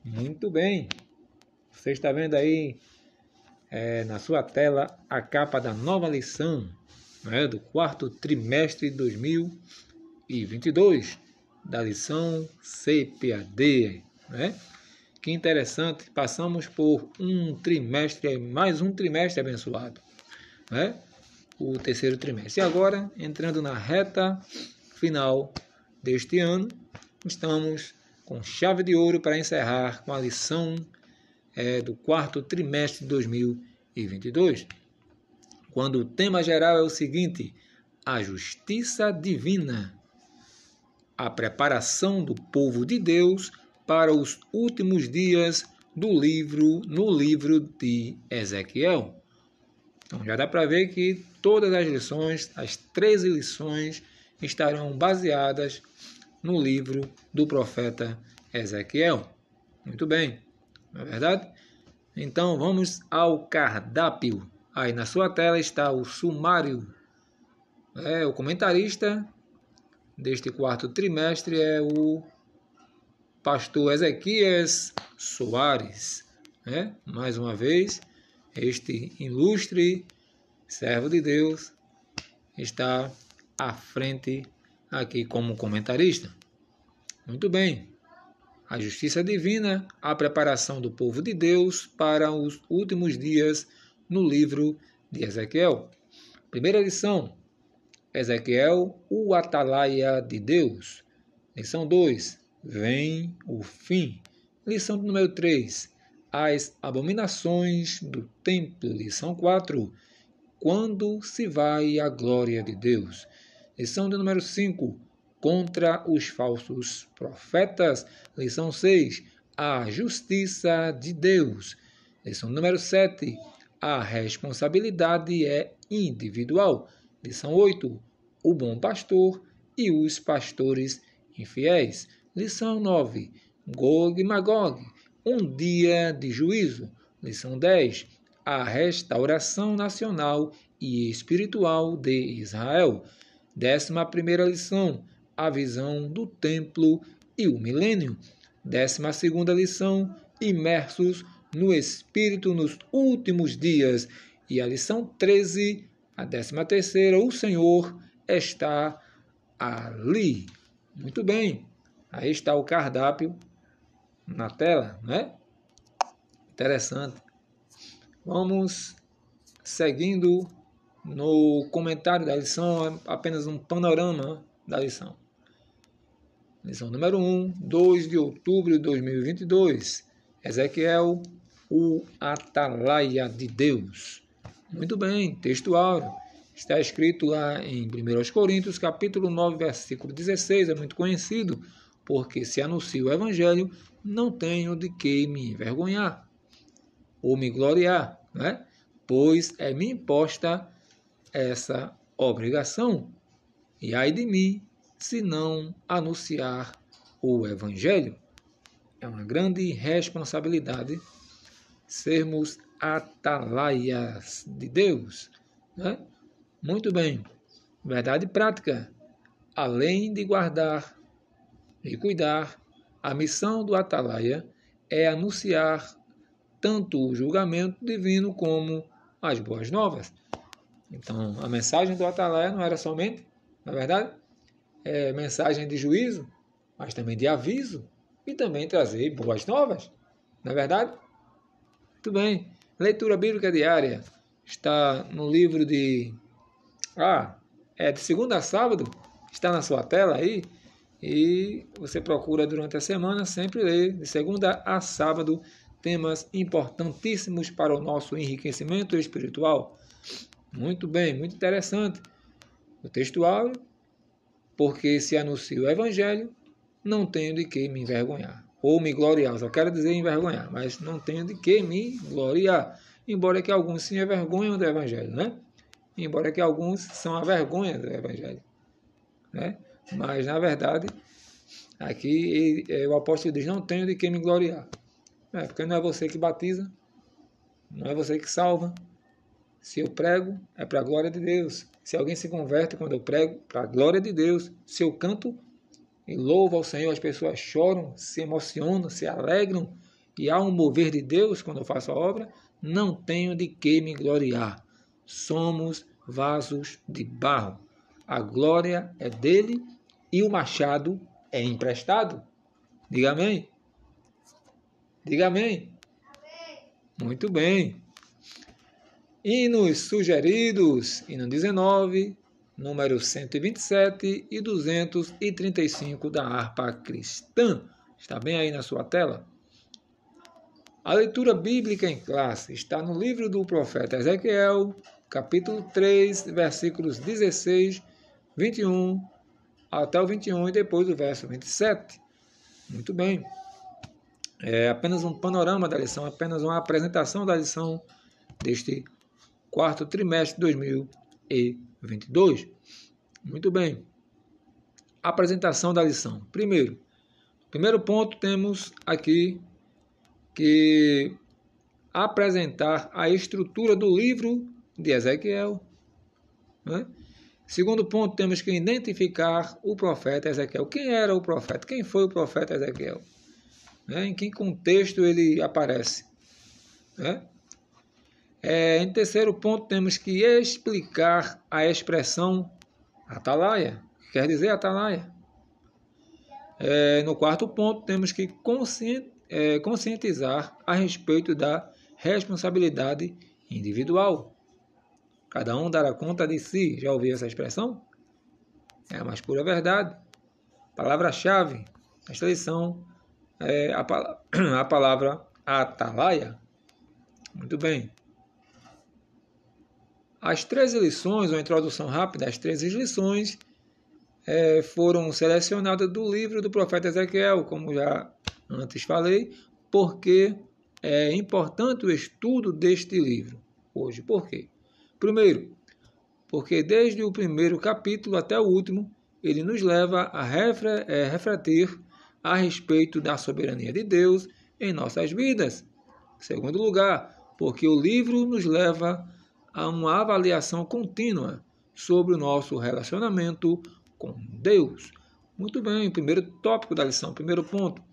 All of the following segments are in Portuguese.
Muito bem. Você está vendo aí na sua tela a capa da nova lição, né, do quarto trimestre de 2022, da lição CPAD, né? Que interessante, passamos por mais um trimestre abençoado, né? O terceiro trimestre. E agora, entrando na reta final deste ano, estamos com chave de ouro para encerrar com a lição do quarto trimestre de 2022, quando o tema geral é o seguinte: a justiça divina, a preparação do povo de Deus para os últimos dias no livro de Ezequiel. Então já dá para ver que todas as lições, as 13 lições, estarão baseadas no livro do profeta Ezequiel. Muito bem, não é verdade? Então vamos ao cardápio. Aí na sua tela está o sumário. O comentarista deste quarto trimestre é o pastor Ezequias Soares. Mais uma vez, este ilustre servo de Deus está à frente aqui como comentarista. Muito bem. A justiça divina, a preparação do povo de Deus para os últimos dias no livro de Ezequiel. Primeira lição, Ezequiel, o atalaia de Deus. Lição 2, vem o fim. Lição número 3, as abominações do templo. Lição 4, quando se vai a glória de Deus. Lição de número 5, contra os falsos profetas. Lição 6, a justiça de Deus. Lição número 7, a responsabilidade é individual. Lição 8, o bom pastor e os pastores infiéis. Lição 9, Gog e Magog, um dia de juízo. Lição 10, a restauração nacional e espiritual de Israel. 11ª lição, a visão do templo e o milênio. 12ª lição, imersos no Espírito nos últimos dias. E a lição 13, a 13ª, o Senhor está ali. Muito bem, aí está o cardápio na tela, né? Interessante. Vamos seguindo no comentário da lição, apenas um panorama da lição. Lição número 1, 2 de outubro de 2022. Ezequiel, o atalaia de Deus. Muito bem, texto áureo. Está escrito lá em 1 Coríntios, capítulo 9, versículo 16. É muito conhecido, porque se anuncio o evangelho, não tenho de que me envergonhar ou me gloriar, né? Pois me imposta essa obrigação, e ai de mim se não anunciar o evangelho. É uma grande responsabilidade sermos atalaias de Deus, né? Muito bem, verdade prática. Além de guardar e cuidar, a missão do atalaia é anunciar tanto o julgamento divino como as boas novas. Então, a mensagem do atalaia não era somente, na verdade, mensagem de juízo, mas também de aviso e também trazer boas novas, não é verdade? Muito bem. Leitura bíblica diária está no livro de segunda a sábado, está na sua tela aí, e você procura durante a semana sempre ler de segunda a sábado temas importantíssimos para o nosso enriquecimento espiritual. Muito bem, muito interessante. O texto áureo, porque se anuncio o evangelho, não tenho de que me envergonhar. Ou me gloriar, só quero dizer envergonhar, mas não tenho de que me gloriar. Embora que alguns se envergonham do evangelho, né? Embora que alguns são a vergonha do evangelho, né? Mas, na verdade, aqui o apóstolo diz, não tenho de que me gloriar. Porque não é você que batiza, não é você que salva. Se eu prego, é para a glória de Deus. Se alguém se converte quando eu prego, para a glória de Deus. Se eu canto e louvo ao Senhor, as pessoas choram, se emocionam, se alegram. e há um mover de Deus quando eu faço a obra, não tenho de que me gloriar. Somos vasos de barro. A glória é dele e o machado é emprestado. Diga amém. Diga amém. Muito bem. Hinos sugeridos, hino 19, número 127 e 235 da harpa cristã. Está bem aí na sua tela? A leitura bíblica em classe está no livro do profeta Ezequiel, capítulo 3, versículos 16, 21 até o 21 e depois o verso 27. Muito bem. É apenas um panorama da lição, apenas uma apresentação da lição deste quarto trimestre de 2022. Muito bem. Apresentação da lição. Primeiro ponto, temos aqui que apresentar a estrutura do livro de Ezequiel. Né? Segundo ponto, temos que identificar o profeta Ezequiel. Quem era o profeta? Quem foi o profeta Ezequiel? Em que contexto ele aparece? Em terceiro ponto, temos que explicar a expressão atalaia, que quer dizer atalaia. No quarto ponto, temos que conscientizar a respeito da responsabilidade individual. Cada um dará conta de si. Já ouviu essa expressão? É a mais pura verdade. Palavra-chave desta lição é a palavra atalaia. Muito bem. As 13 lições, uma introdução rápida, as 13 lições foram selecionadas do livro do profeta Ezequiel, como já antes falei, porque é importante o estudo deste livro hoje. Por quê? Primeiro, porque desde o primeiro capítulo até o último, ele nos leva a refletir a respeito da soberania de Deus em nossas vidas. Segundo lugar, porque o livro nos leva a uma avaliação contínua sobre o nosso relacionamento com Deus. Muito bem, primeiro tópico da lição, primeiro ponto,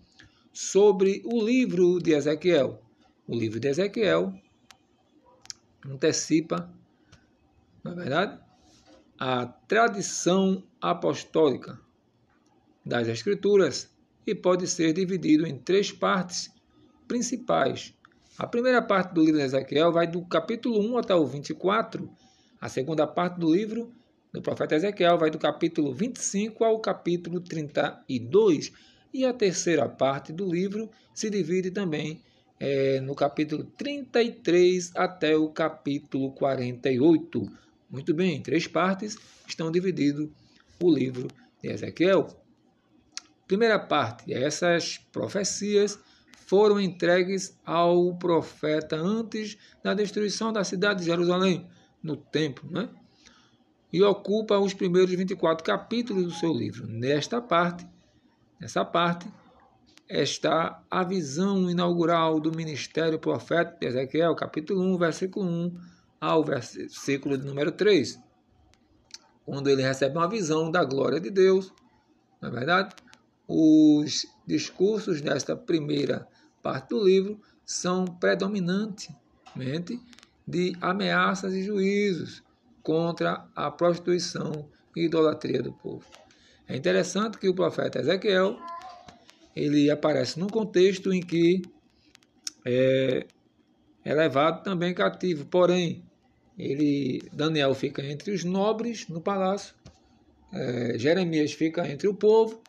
sobre o livro de Ezequiel. O livro de Ezequiel antecipa, na verdade, a tradição apostólica das Escrituras e pode ser dividido em 3 partes principais. A primeira parte do livro de Ezequiel vai do capítulo 1 até o 24. A segunda parte do livro do profeta Ezequiel vai do capítulo 25 ao capítulo 32. E a terceira parte do livro se divide também no capítulo 33 até o capítulo 48. Muito bem, em 3 partes estão divididos o livro de Ezequiel. Primeira parte, essas profecias foram entregues ao profeta antes da destruição da cidade de Jerusalém, no templo, né? E ocupa os primeiros 24 capítulos do seu livro. Nessa parte, está a visão inaugural do ministério profético de Ezequiel, capítulo 1, versículo 1 ao versículo de número 3, quando ele recebe uma visão da glória de Deus. Na verdade, os discursos desta primeira parte do livro são predominantemente de ameaças e juízos contra a prostituição e idolatria do povo. É interessante que o profeta Ezequiel ele aparece num contexto em que é levado também cativo, porém, Daniel fica entre os nobres no palácio, Jeremias fica entre o povo,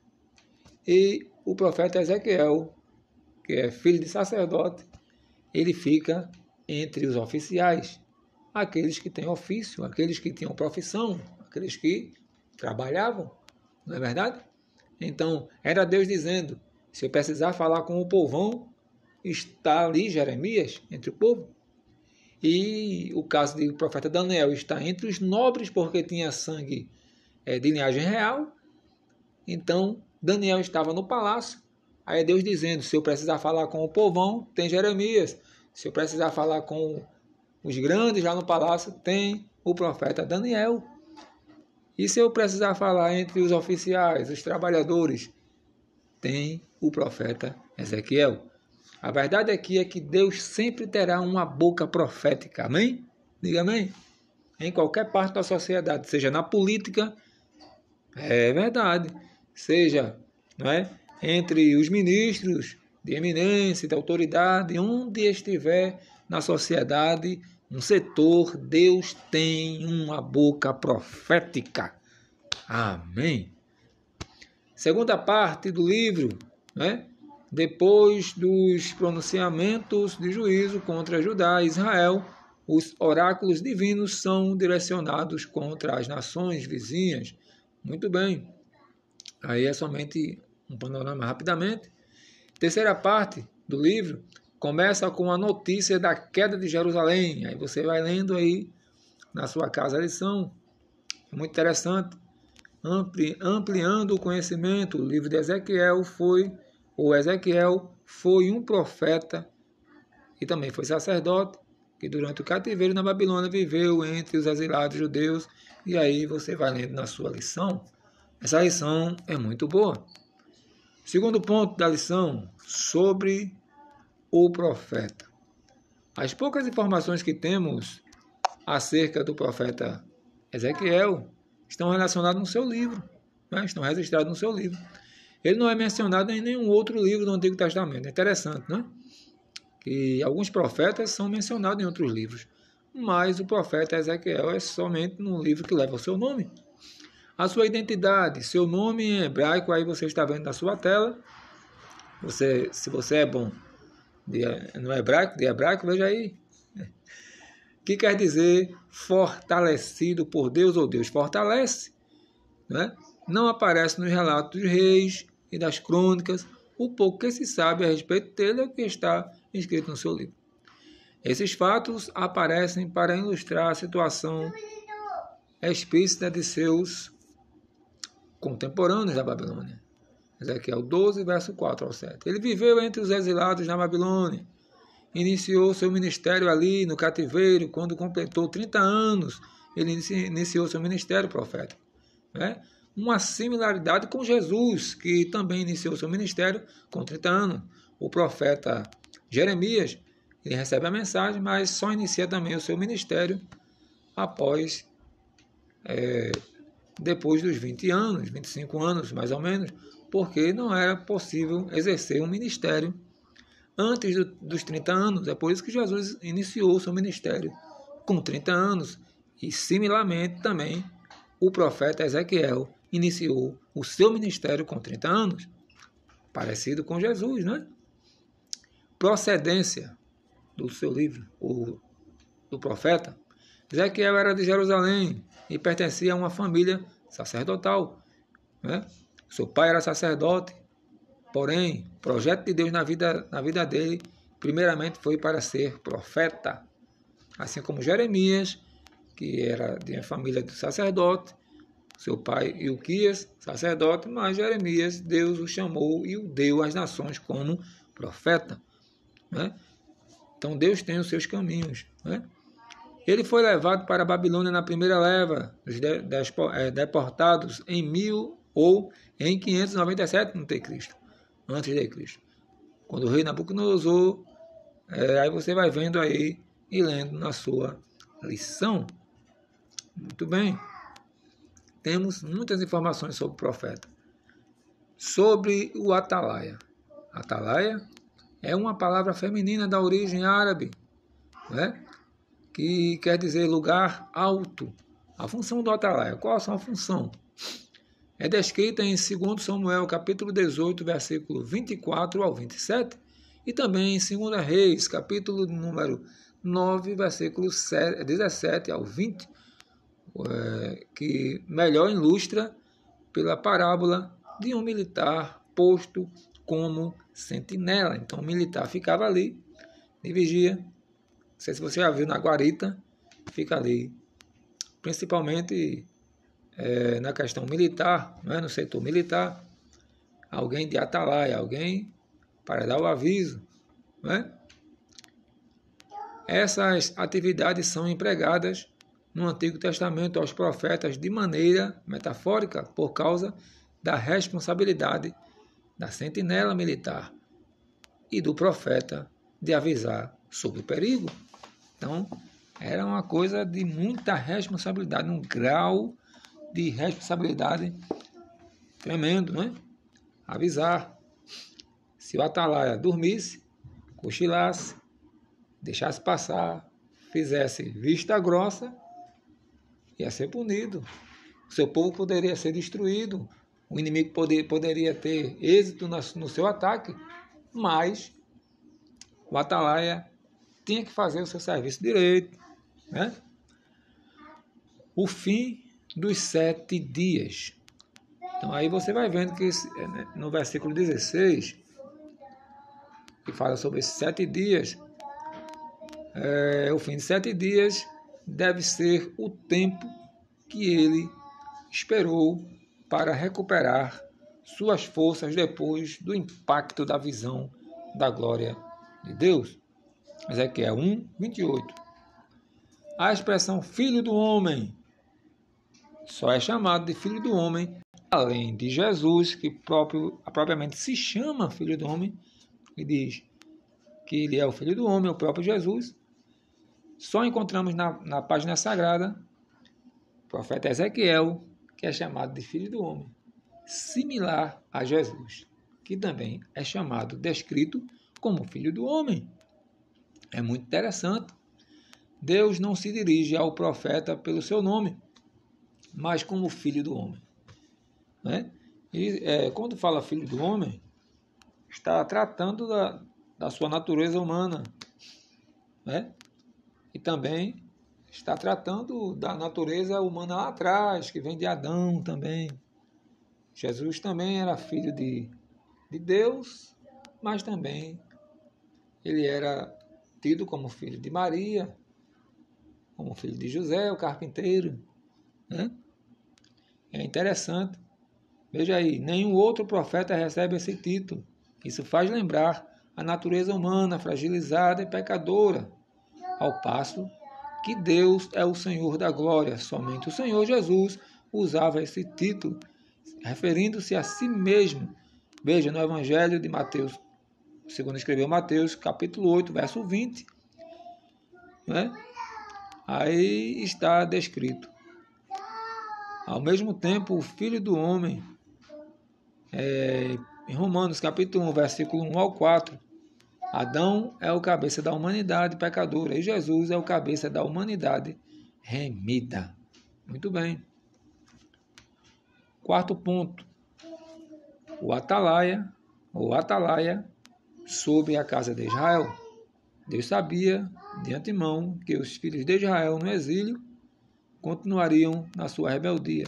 e o profeta Ezequiel, que é filho de sacerdote, ele fica entre os oficiais, aqueles que têm ofício, aqueles que tinham profissão, aqueles que trabalhavam, não é verdade? Então, era Deus dizendo, se eu precisar falar com o povão, está ali Jeremias, entre o povo. E o caso do profeta Daniel está entre os nobres, porque tinha sangue de linhagem real. Então, Daniel estava no palácio. Aí é Deus dizendo, se eu precisar falar com o povão, tem Jeremias. Se eu precisar falar com os grandes lá no palácio, tem o profeta Daniel. E se eu precisar falar entre os oficiais, os trabalhadores, tem o profeta Ezequiel. A verdade aqui é que Deus sempre terá uma boca profética. Amém? Diga amém. Em qualquer parte da sociedade, seja na política, é verdade, seja, não é, entre os ministros de eminência, de autoridade, onde estiver na sociedade, um setor, Deus tem uma boca profética. Amém. Segunda parte do livro, né? Depois dos pronunciamentos de juízo contra Judá e Israel, os oráculos divinos são direcionados contra as nações vizinhas. Muito bem. Aí é somente um panorama rapidamente. Terceira parte do livro começa com a notícia da queda de Jerusalém. Aí você vai lendo aí na sua casa a lição. É muito interessante. Ampliando o conhecimento, o livro de Ezequiel foi um profeta e também foi sacerdote, que durante o cativeiro na Babilônia viveu entre os exilados judeus. E aí você vai lendo na sua lição. Essa lição é muito boa. Segundo ponto da lição, sobre o profeta. As poucas informações que temos acerca do profeta Ezequiel estão relacionadas no seu livro, né? Estão registradas no seu livro. Ele não é mencionado em nenhum outro livro do Antigo Testamento. É interessante, né? Que alguns profetas são mencionados em outros livros, mas o profeta Ezequiel é somente no livro que leva o seu nome. A sua identidade, seu nome em hebraico, aí você está vendo na sua tela. Se você é bom no hebraico, de hebraico, veja aí. Que quer dizer fortalecido por Deus, ou Deus fortalece, né? Não aparece nos relatos dos reis e das crônicas. O pouco que se sabe a respeito dele é o que está escrito no seu livro. Esses fatos aparecem para ilustrar a situação explícita de seus contemporâneos da Babilônia. Ezequiel 12, verso 4 ao 7. Ele viveu entre os exilados na Babilônia. Iniciou seu ministério ali no cativeiro. Quando completou 30 anos, ele iniciou seu ministério profético, né? Uma similaridade com Jesus, que também iniciou seu ministério com 30 anos. O profeta Jeremias, ele recebe a mensagem, mas só inicia também o seu ministério depois dos 20 anos, 25 anos mais ou menos, porque não era possível exercer um ministério antes dos 30 anos. É por isso que Jesus iniciou o seu ministério com 30 anos. E, similarmente, também o profeta Ezequiel iniciou o seu ministério com 30 anos. Parecido com Jesus, né? Procedência do seu livro, do profeta. Ezequiel era de Jerusalém e pertencia a uma família sacerdotal, né? Seu pai era sacerdote, porém, o projeto de Deus na vida dele, primeiramente foi para ser profeta. Assim como Jeremias, que era de uma família de sacerdote, seu pai Ilquias, sacerdote, mas Jeremias, Deus o chamou e o deu às nações como profeta, né? Então Deus tem os seus caminhos, né? Ele foi levado para a Babilônia na primeira leva dos deportados em 597 antes de Cristo. Quando o rei Nabucodonosor, aí você vai vendo aí e lendo na sua lição. Muito bem. Temos muitas informações sobre o profeta. Sobre o atalaia. Atalaia é uma palavra feminina da origem árabe, né? Que quer dizer lugar alto. A função do atalaia, qual a sua função? É descrita em 2 Samuel, capítulo 18, versículo 24 ao 27, e também em 2 Reis, capítulo número 9, versículo 17 ao 20, que melhor ilustra pela parábola de um militar posto como sentinela. Então, o militar ficava ali, de vigia. Não sei se você já viu na guarita, fica ali, principalmente na questão militar, né, no setor militar, alguém de atalaia, alguém para dar o aviso, né? Essas atividades são empregadas no Antigo Testamento aos profetas de maneira metafórica por causa da responsabilidade da sentinela militar. e do profeta de avisar sobre o perigo. Então, era uma coisa de muita responsabilidade, um grau de responsabilidade tremendo, né? Avisar. Se o atalaia dormisse, cochilasse, deixasse passar, fizesse vista grossa, ia ser punido. O seu povo poderia ser destruído, o inimigo poderia ter êxito no seu ataque, mas o atalaia tinha que fazer o seu serviço direito, né? O fim dos 7 dias. Então aí você vai vendo que no versículo 16, que fala sobre esses 7 dias, o fim de 7 dias deve ser o tempo que ele esperou para recuperar suas forças depois do impacto da visão da glória de Deus. Ezequiel 1, 28. A expressão filho do homem só é chamado de filho do homem, além de Jesus, que propriamente se chama filho do homem, e diz que ele é o filho do homem, o próprio Jesus. Só encontramos na página sagrada o profeta Ezequiel, que é chamado de filho do homem, similar a Jesus, que também é chamado, descrito como filho do homem. É muito interessante. Deus não se dirige ao profeta pelo seu nome, mas como filho do homem, né? E quando fala filho do homem, está tratando da sua natureza humana, né? E também está tratando da natureza humana lá atrás, que vem de Adão também. Jesus também era filho de Deus, mas também ele era tido como filho de Maria, como filho de José, o carpinteiro, né? É interessante. Veja aí, nenhum outro profeta recebe esse título. Isso faz lembrar a natureza humana fragilizada e pecadora, ao passo que Deus é o Senhor da glória. Somente o Senhor Jesus usava esse título, referindo-se a si mesmo. Veja no Evangelho de Mateus, segundo escreveu Mateus, capítulo 8, verso 20, né? Aí está descrito. Ao mesmo tempo, o Filho do Homem, em Romanos, capítulo 1, versículo 1 ao 4, Adão é o cabeça da humanidade pecadora e Jesus é o cabeça da humanidade remida. Muito bem. Quarto ponto. O atalaia, ou atalaia, sobre a casa de Israel. Deus sabia de antemão que os filhos de Israel no exílio continuariam na sua rebeldia.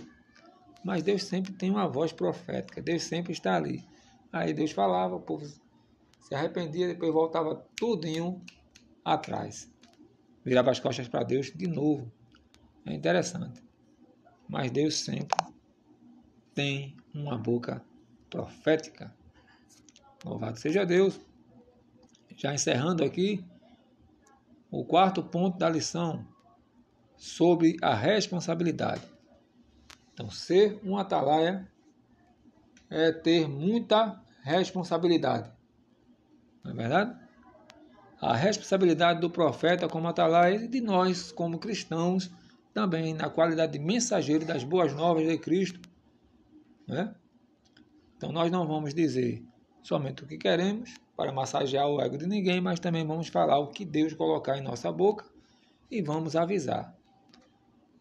Mas Deus sempre tem uma voz profética, Deus sempre está ali. Aí Deus falava, o povo se arrependia, depois voltava tudinho atrás. Virava as costas para Deus de novo. É interessante. Mas Deus sempre tem uma boca profética. Louvado seja Deus. Já encerrando aqui, o quarto ponto da lição, sobre a responsabilidade. Então, ser um atalaia é ter muita responsabilidade. Não é verdade? A responsabilidade do profeta como atalaia e de nós como cristãos também na qualidade de mensageiro das boas novas de Cristo, né? Então nós não vamos dizer somente o que queremos para massagear o ego de ninguém, mas também vamos falar o que Deus colocar em nossa boca e vamos avisar.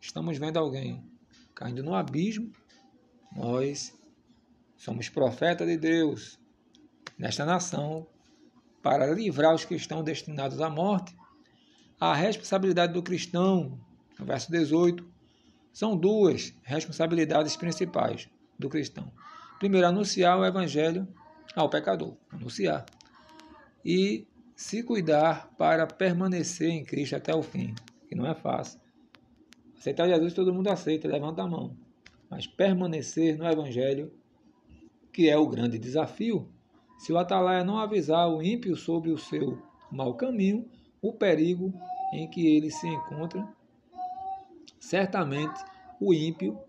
Estamos vendo alguém caindo no abismo, nós somos profetas de Deus nesta nação para livrar os que estão destinados à morte. A responsabilidade do cristão, no verso 18, são duas responsabilidades principais do cristão. Primeiro, anunciar o evangelho ao pecador, anunciar. E se cuidar para permanecer em Cristo até o fim, que não é fácil. Aceitar Jesus todo mundo aceita, levanta a mão. Mas permanecer no evangelho, que é o grande desafio, se o atalaia não avisar o ímpio sobre o seu mau caminho, o perigo em que ele se encontra, certamente o ímpio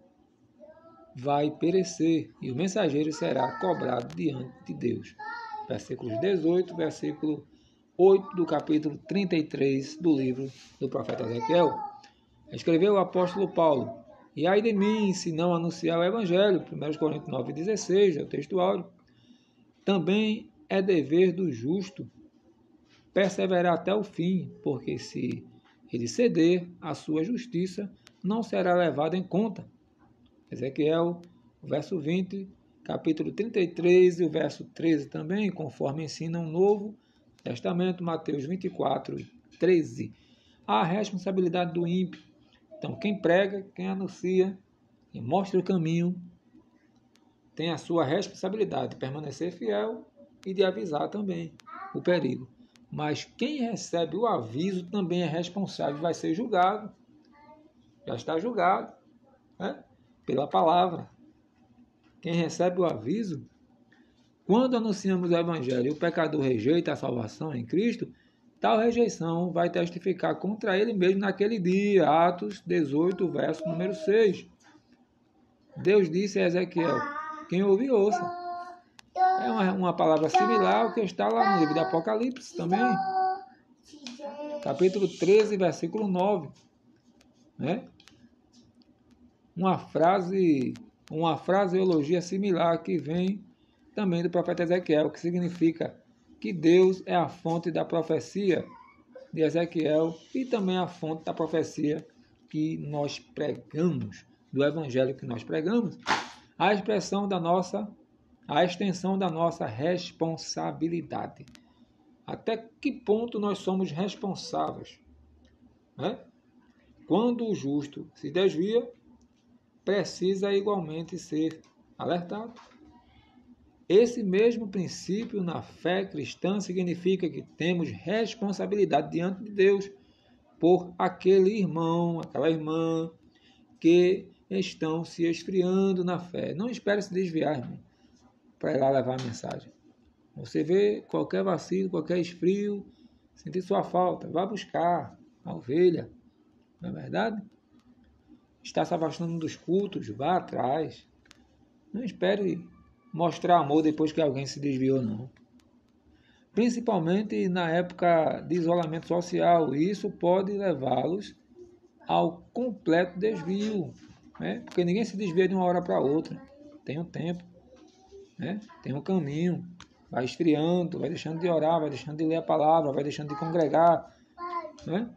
vai perecer e o mensageiro será cobrado diante de Deus. versículos 18, versículo 8 do capítulo 33 do livro do profeta Ezequiel. Escreveu o apóstolo Paulo: "E ai de mim, se não anunciar o evangelho", 1 Coríntios 9,16, é o texto áureo. Também é dever do justo perseverar até o fim, porque se ele ceder, a sua justiça não será levada em conta. Ezequiel, verso 20, capítulo 33 e o verso 13 também, conforme ensina o Novo Testamento, Mateus 24, 13. A responsabilidade do ímpio. Então, quem prega, quem anuncia e mostra o caminho, tem a sua responsabilidade de permanecer fiel e de avisar também o perigo. Mas quem recebe o aviso também é responsável, vai ser julgado. Já está julgado, né? Pela palavra. Quem recebe o aviso, quando anunciamos o evangelho e o pecador rejeita a salvação em Cristo, tal rejeição vai testificar contra ele mesmo naquele dia. Atos 18, verso número 6. Deus disse a Ezequiel: quem ouvir, ouça. É uma palavra similar ao que está lá no livro do Apocalipse também. Capítulo 13, versículo 9. Né? Uma fraseologia similar que vem também do profeta Ezequiel, que significa que Deus é a fonte da profecia de Ezequiel e também a fonte da profecia que nós pregamos, do evangelho que nós pregamos, a extensão da nossa responsabilidade. Até que ponto nós somos responsáveis? Né? Quando o justo se desvia, precisa igualmente ser alertado. Esse mesmo princípio na fé cristã significa que temos responsabilidade diante de Deus por aquele irmão, aquela irmã que estão se esfriando na fé. Não espere se desviar, irmão, para ir lá levar a mensagem. Você vê qualquer vacilo, qualquer esfrio, sentir sua falta, vá buscar a ovelha, não é verdade? Está se afastando dos cultos, vá atrás. Não espere mostrar amor depois que alguém se desviou, não. Principalmente na época de isolamento social, isso pode levá-los ao completo desvio, né? Porque ninguém se desvia de uma hora para outra. Tem um tempo, né? Tem um caminho. Vai esfriando, vai deixando de orar, vai deixando de ler a palavra, vai deixando de congregar, né?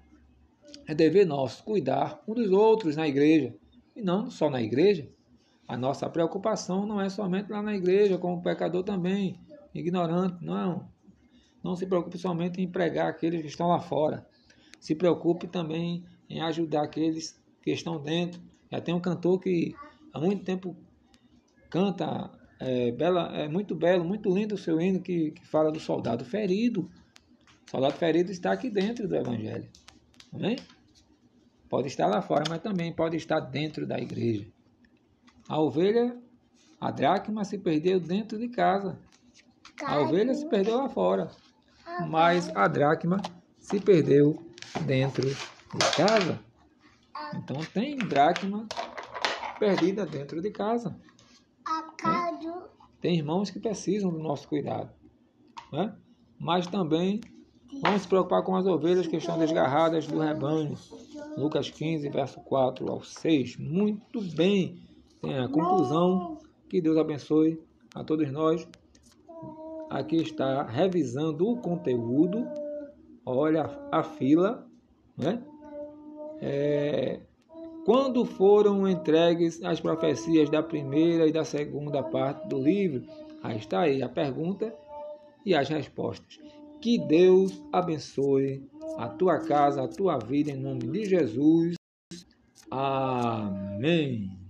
É dever nosso cuidar um dos outros na igreja. E não só na igreja. A nossa preocupação não é somente lá na igreja, como pecador também, ignorante. Não se preocupe somente em pregar aqueles que estão lá fora. Se preocupe também em ajudar aqueles que estão dentro. Já tem um cantor que há muito tempo canta, muito belo, muito lindo o seu hino que fala do soldado ferido. O soldado ferido está aqui dentro do evangelho. Amém? Pode estar lá fora, mas também pode estar dentro da igreja. A ovelha, a dracma, se perdeu dentro de casa. A ovelha se perdeu lá fora. Mas a dracma se perdeu dentro de casa. Então tem dracma perdida dentro de casa. Né? Tem irmãos que precisam do nosso cuidado. Né? Mas também vamos se preocupar com as ovelhas que estão desgarradas do rebanho. Lucas 15, verso 4 ao 6. Muito bem. Tem a conclusão. Que Deus abençoe a todos nós. Aqui está revisando o conteúdo. Olha a fila. Né? Quando foram entregues as profecias da primeira e da segunda parte do livro? Aí está aí a pergunta e as respostas. Que Deus abençoe a tua casa, a tua vida, em nome de Jesus. Amém.